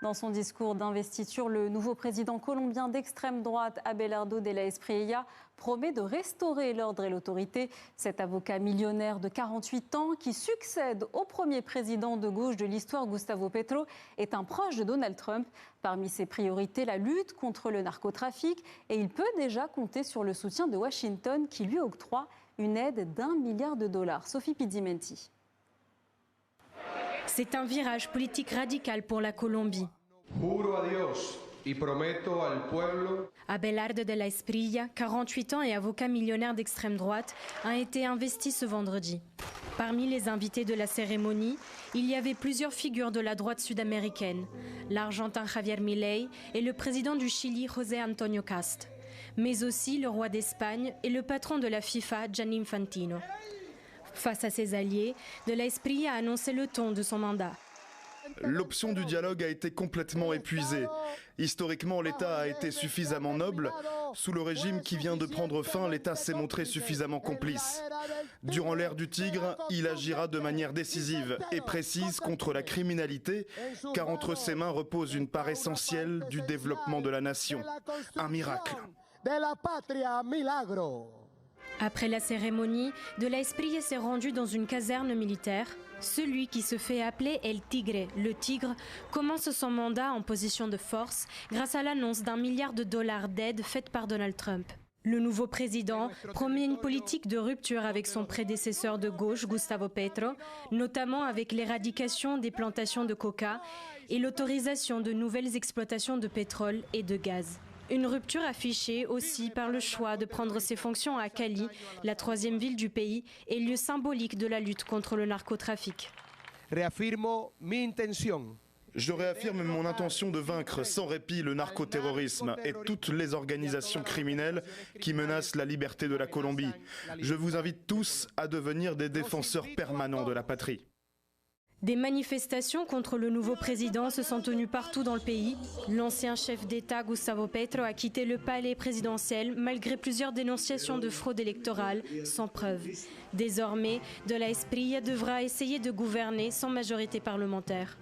Dans son discours d'investiture, le nouveau président colombien d'extrême droite, Abelardo de la Espriella, promet de restaurer l'ordre et l'autorité. Cet avocat millionnaire de 48 ans, qui succède au premier président de gauche de l'histoire, Gustavo Petro, est un proche de Donald Trump. Parmi ses priorités, la lutte contre le narcotrafic. Et il peut déjà compter sur le soutien de Washington, qui lui octroie une aide d'1 milliard de dollars. Sophie Pizzimenti. C'est un virage politique radical pour la Colombie. Abelardo de la Espriella, 48 ans et avocat millionnaire d'extrême droite, a été investi ce vendredi. Parmi les invités de la cérémonie, il y avait plusieurs figures de la droite sud-américaine, l'Argentin Javier Milei et le président du Chili, José Antonio Cast, mais aussi le roi d'Espagne et le patron de la FIFA, Gianni Infantino. Face à ses alliés, de la Espriella a annoncé le ton de son mandat. L'option du dialogue a été complètement épuisée. Historiquement, l'État a été suffisamment noble. Sous le régime qui vient de prendre fin, l'État s'est montré suffisamment complice. Durant l'ère du Tigre, il agira de manière décisive et précise contre la criminalité, car entre ses mains repose une part essentielle du développement de la nation. Un miracle. Après la cérémonie, de la Espriella s'est rendu dans une caserne militaire. Celui qui se fait appeler El Tigre, le tigre, commence son mandat en position de force grâce à l'annonce d'1 milliard de dollars d'aide faite par Donald Trump. Le nouveau président promet une politique de rupture avec son prédécesseur de gauche, Gustavo Petro, notamment avec l'éradication des plantations de coca et l'autorisation de nouvelles exploitations de pétrole et de gaz. Une rupture affichée aussi par le choix de prendre ses fonctions à Cali, la 3e ville du pays et lieu symbolique de la lutte contre le narcotrafic. Je réaffirme mon intention de vaincre sans répit le narcoterrorisme et toutes les organisations criminelles qui menacent la liberté de la Colombie. Je vous invite tous à devenir des défenseurs permanents de la patrie. Des manifestations contre le nouveau président se sont tenues partout dans le pays. L'ancien chef d'État Gustavo Petro a quitté le palais présidentiel malgré plusieurs dénonciations de fraude électorale sans preuve. Désormais, de la Espriella devra essayer de gouverner sans majorité parlementaire.